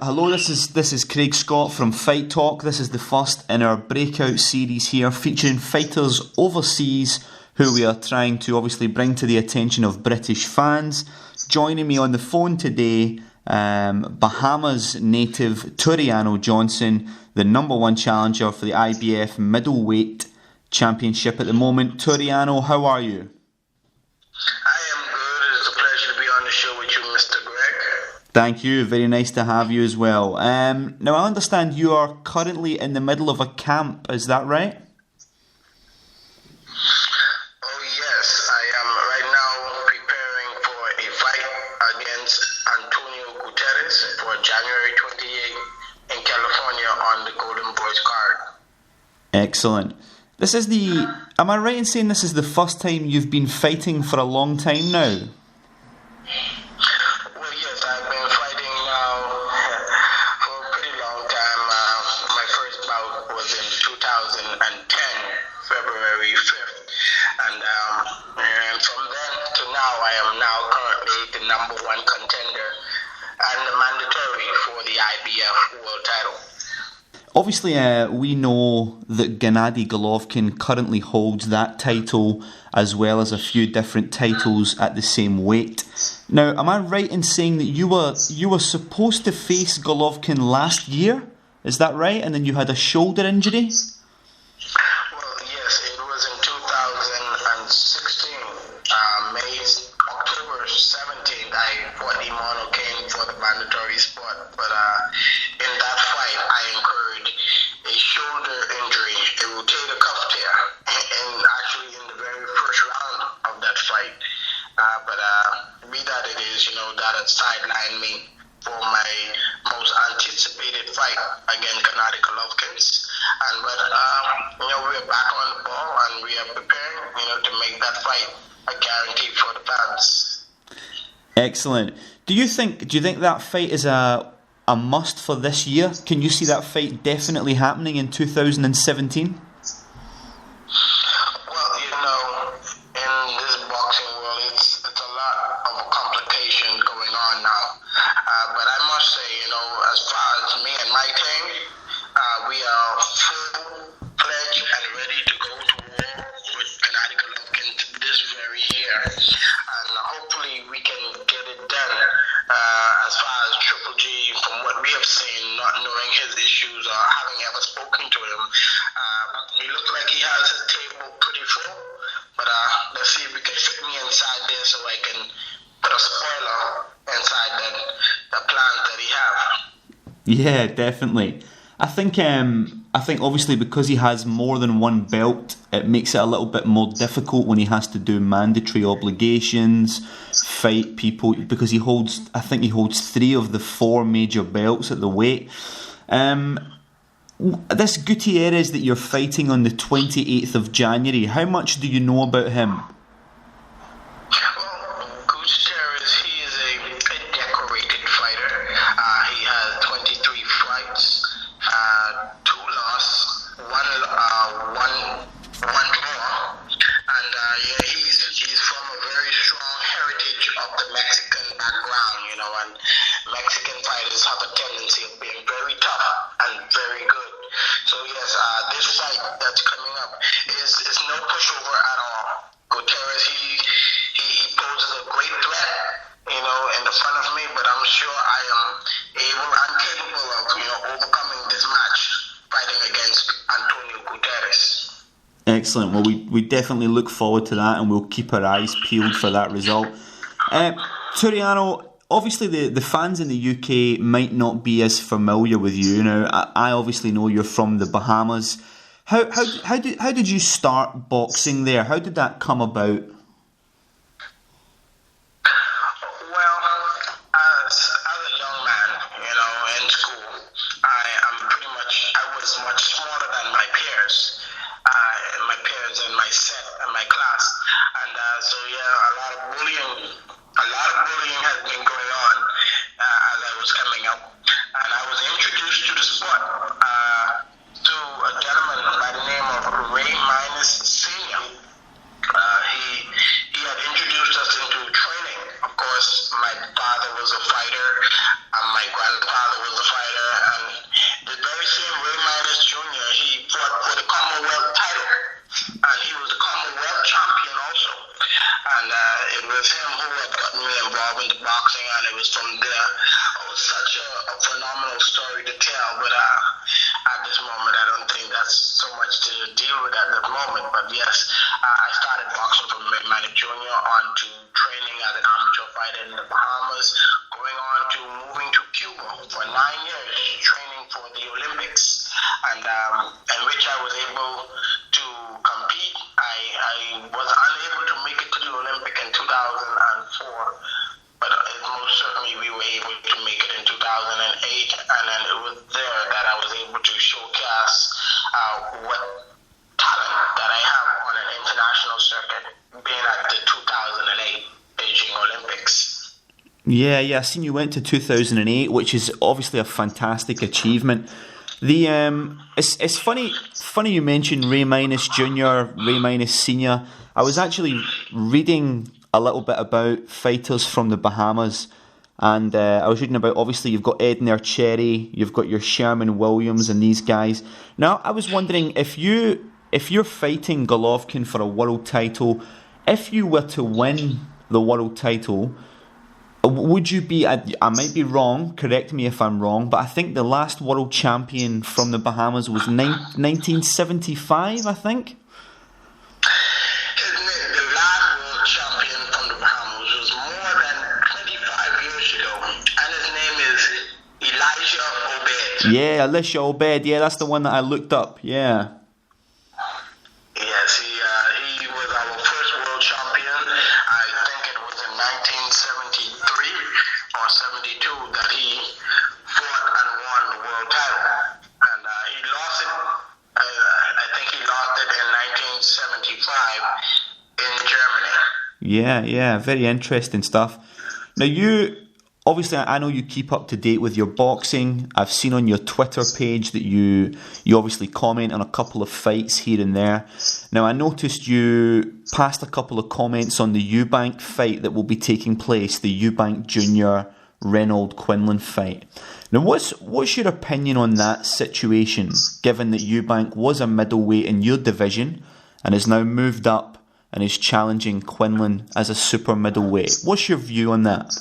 Hello, this is Craig Scott from Fight Talk. This is the first in our breakout series here, featuring fighters overseas who we are trying to obviously bring to the attention of British fans. Joining me on the phone today, Bahamas native Tureano Johnson, the number one challenger for the IBF middleweight championship at the moment. Tureano, how are you? I am good. It's a pleasure to be on the show with you, Mr. Greg. Thank you. Very nice to have you as well. Now, I understand you are currently in the middle of a camp. Is that right? Oh, yes. I am right now preparing for a fight against Antonio Guterres for January 28th in California on the Golden Boys card. Excellent. This is am I right in saying this is the first time you've been fighting for a long time now? Well, yes, I've been fighting now for a pretty long time. My first bout was in 2010, February 5th. And from then to now, I am now currently the number one contender and the mandatory for the IBF world title. Obviously, we know that Gennady Golovkin currently holds that title as well as a few different titles at the same weight. Now, am I right in saying that you were supposed to face Golovkin last year? Is that right? And then you had a shoulder injury? Well, yes, it was in 2016, October 17th, I fought Eamonn for the mandatory spot. But in that fight, I incurred a shoulder injury, a rotator cuff tear, and actually in the very first round of that fight. But be that it is, that had sidelined me for my most anticipated fight against Gennady Golovkin. But we're back on the ball and we are preparing, to make that fight a guarantee for the fans. Excellent. Do you think that fight is a must for this year? Can you see that fight definitely happening in 2017? Well, in this boxing world, it's a lot of complications going on now. But I must say, as far as me and my team, we are full-fledged and ready to go to war with Gennady Golovkin this very year. And hopefully we can get it done. As far as Triple G, from what we have seen, not knowing his issues or having ever spoken to him, he looks like he has his table pretty full. But let's see if we can fit me inside there so I can put a spoiler inside the plans that he have. Yeah, definitely. I think obviously because he has more than one belt, it makes it a little bit more difficult when he has to do mandatory obligations, fight people, because he holds 3 of the 4 major belts at the weight. This Gutierrez that you're fighting on the 28th of January, how much do you know about him? Well, Gutierrez, he is a decorated fighter. He has 23 fights, 2 losses, one draw, and he's from a very strong heritage of the Mexican background, and Mexican fighters have a tendency of being very tough and very good. So yes, this fight that's coming up is no pushover at all. Gutierrez, he poses a great threat, in the front of me, but I'm sure I am able and capable of, overcoming this match, fighting against Antonio Guterres. Excellent. Well, we definitely look forward to that, and we'll keep our eyes peeled for that result. Tureano, obviously the fans in the UK might not be as familiar with you. Now, I obviously know you're from the Bahamas. How did you start boxing there? How did that come about? Well, as a young man, in school, I was much smaller than my peers. In my set and my class, and so a lot of bullying has been going on as I was coming up, and I was introduced to the sport to a gentleman by the name of Ray Minus Senior. He had introduced us into training. Of course, my father was a fighter, and my grandfather was a fighter. deal with at the moment. But yes, I started boxing from Middleweight Junior on to training as an amateur fighter in the Bahamas, going on to moving to Cuba for 9 years, training for the Olympics, and in which I was able to compete. I was unable to make it to the Olympic in 2004. But most certainly we were able to make it in 2008, and then it was there that I was able to showcase what talent that I have on an international circuit, being at the 2008 Beijing Olympics. Yeah, I seen you went to 2008, which is obviously a fantastic achievement. It's funny you mentioned Ray Minus Junior, Ray Minus Senior. I was actually reading a little bit about fighters from the Bahamas, and I was reading about, obviously you've got Edner Cherry, you've got your Sherman Williams and these guys. Now I was wondering, if you're fighting Golovkin for a world title, if you were to win the world title, would you be, I might be wrong, correct me if I'm wrong, but I think the last world champion from the Bahamas was 1975, I think? Yeah, Elisha Obed. Yeah, that's the one that I looked up. Yeah. Yes, he was our first world champion. I think it was in 1973 or 72 that he fought and won the world title. And he lost it. I think he lost it in 1975 in Germany. Yeah. Very interesting stuff. Now obviously, I know you keep up to date with your boxing. I've seen on your Twitter page that you obviously comment on a couple of fights here and there. Now, I noticed you passed a couple of comments on the Eubank fight that will be taking place, the Eubank Junior Reynold Quinlan fight. Now, what's your opinion on that situation, given that Eubank was a middleweight in your division and has now moved up and is challenging Quinlan as a super middleweight? What's your view on that?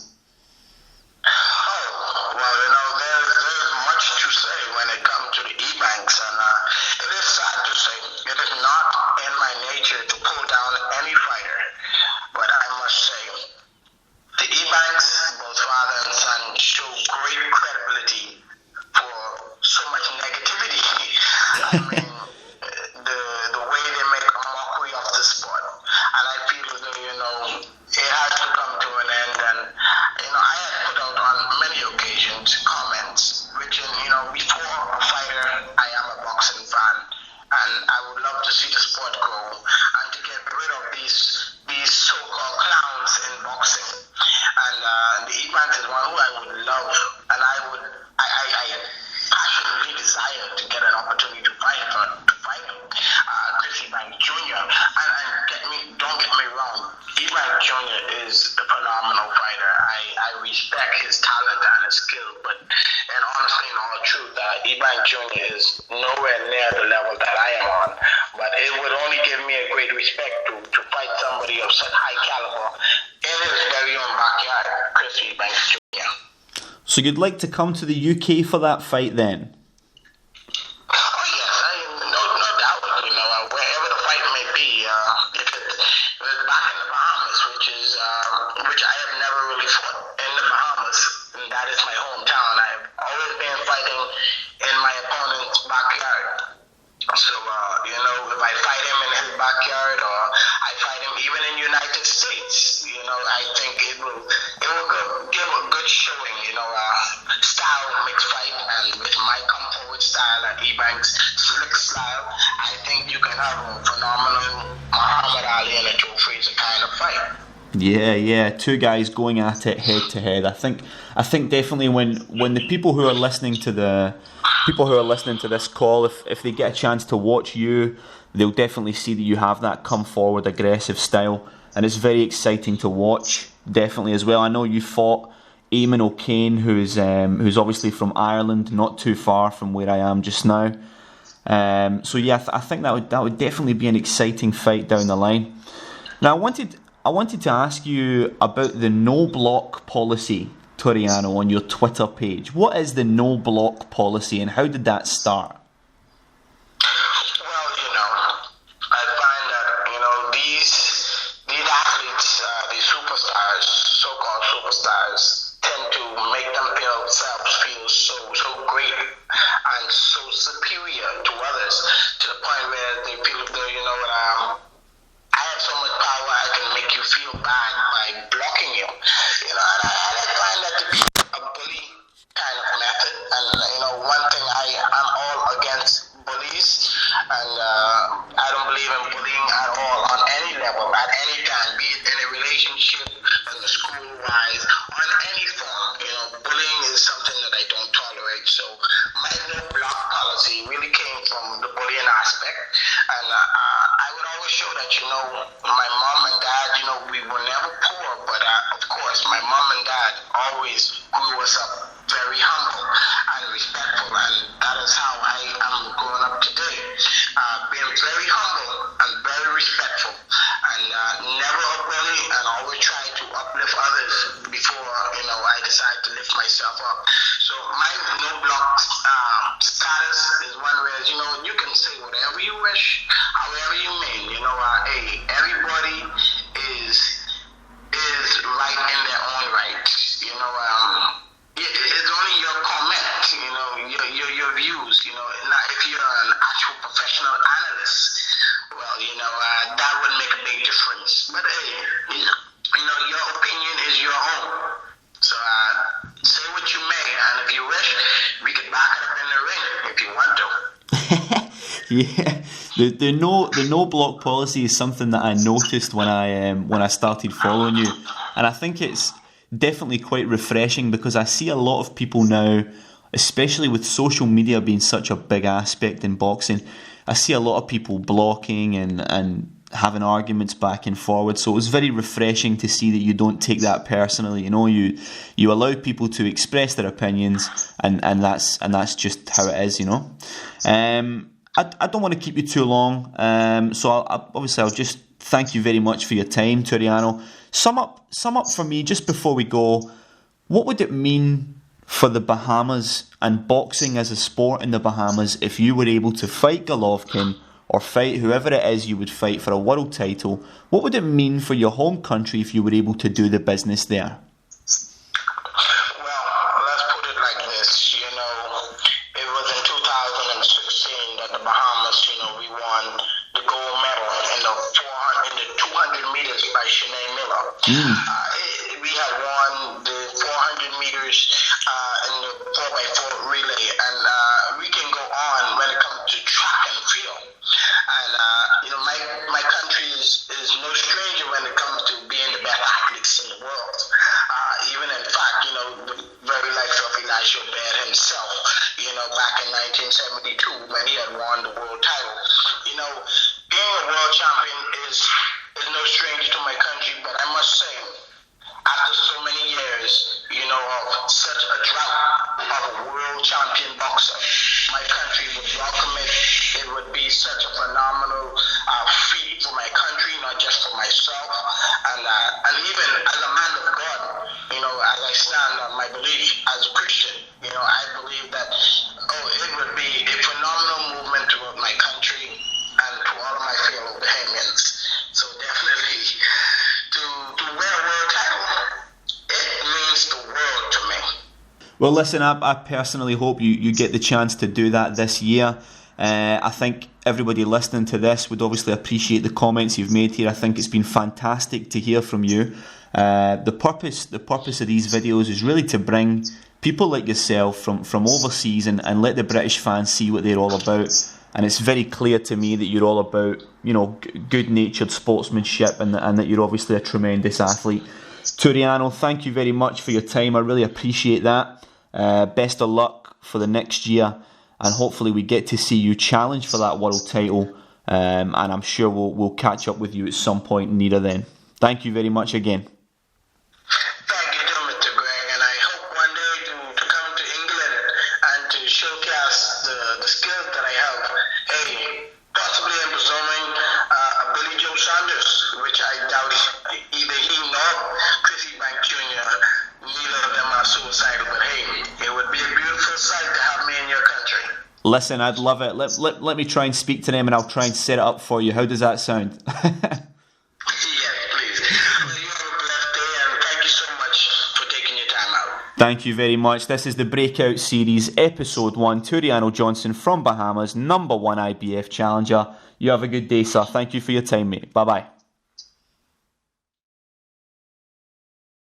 Eubank Jr. is nowhere near the level that I am on, but it would only give me a great respect to fight somebody of such high caliber in his very own backyard, Chris Eubank Jr. So you'd like to come to the UK for that fight then? Oh yes, no doubt. Wherever the fight may be, if it's back in the Bahamas, which I have never really fought in the Bahamas, and that is my hometown. I've always been fighting in my opponent's backyard. So, if I fight him in his backyard or I fight him even in the United States, I think it will give a good showing, style mixed fight, and with my come forward style and Eubank's slick style, I think you can have a phenomenal Muhammad Ali and a Joe Frazier kind of fight. Yeah, two guys going at it head to head. I think definitely when the people who are listening to this call, if they get a chance to watch you, they'll definitely see that you have that come forward aggressive style, and it's very exciting to watch. Definitely as well. I know you fought Eamonn O'Kane, who's obviously from Ireland, not too far from where I am just now. So yeah, I think that would definitely be an exciting fight down the line. Now I wanted to ask you about the no block policy, Toreano, on your Twitter page. What is the no block policy and how did that start? Well, I find that these athletes, these superstars, so-called superstars, tend to make themselves feel so great and so superior to others, to the point where they feel I have so much power, I can make you feel bad by blocking you. And I find that to be a bully kind of method. And one thing, I'm all against bullies, and I don't believe in bullying at all on any level, at any time, be it in a relationship, in the school-wise, on any form. Bullying is something that I don't tolerate. So my no block policy really came from the bullying aspect, and I would always show that my mom and dad, we were never poor, but of course my mom and dad always grew us up very humble and respectful, and that is how I am growing up today, being very humble and very respectful, and never a bully, and always try to uplift others before I decide to lift myself up. So my no block status is one where you can say whatever you wish, however you may. Hey, everybody is right in their own right. It's only your comment, your views. Now, if you're an actual professional analyst, well, that would make a big difference. But hey, your opinion is your own. So say what you may, and if you wish, we can back it up in the ring if you want to. Yeah, the no block policy is something that I noticed when I started following you, and I think it's definitely quite refreshing, because I see a lot of people now, especially with social media being such a big aspect in boxing, I see a lot of people blocking and having arguments back and forward. So it was very refreshing to see that you don't take that personally. You allow people to express their opinions, and that's just how it is. I don't want to keep you too long, so I'll just thank you very much for your time, Tureano. Sum up for me, just before we go, what would it mean for the Bahamas and boxing as a sport in the Bahamas if you were able to fight Golovkin or fight whoever it is you would fight for a world title? What would it mean for your home country if you were able to do the business there? Well, let's put it like this. It was in 2016 that the Bahamas, we won the gold medal in the 200 meters by Shanae Miller. We had won the 400 meters in the 4x4 relay, and we can go on when it comes to track and field. And my country is no stranger when it comes to being the best athletes in the world. Even in fact, the very likes of Elisha Obed himself, back in 1972 when he had won the world title. Being a world champion is no stranger to my country, but I must say, after so many years, of such a drought of a world champion boxer, my country would welcome it. It would be such a phenomenal feat for my country, not just for myself. And even as a man of God, as I stand on my belief as a Christian, I believe that, it would be a phenomenal movement toward my country and to all of my fellow Bahamians. So definitely, to wear a world title, it means the world to me. Well, listen, I personally hope you get the chance to do that this year. I think everybody listening to this would obviously appreciate the comments you've made here. I think it's been fantastic to hear from you. The purpose of these videos is really to bring people like yourself from overseas and let the British fans see what they're all about. And it's very clear to me that you're all about, good-natured sportsmanship, and that you're obviously a tremendous athlete. Tureano, thank you very much for your time. I really appreciate that. Best of luck for the next year, and hopefully we get to see you challenge for that world title. And I'm sure we'll catch up with you at some point nearer then. Thank you very much again. Thank you, Mr. Greg, and I hope one day to come to England and to showcase the skills that I have. Hey, possibly I'm presuming Billy Joe Saunders, which I doubt either he nor Chris Eubank Jr. Neither of them are suicidal, but hey, it would be a beautiful sight to have me in your country. Listen, I'd love it. Let me try and speak to them, and I'll try and set it up for you. How does that sound? Yes, please. Well, you have a blessed day, and thank you so much for taking your time out. Thank you very much. This is the Breakout Series, Episode 1. Tureano Johnson from Bahamas, #1 IBF challenger. You have a good day, sir. Thank you for your time, mate. Bye-bye.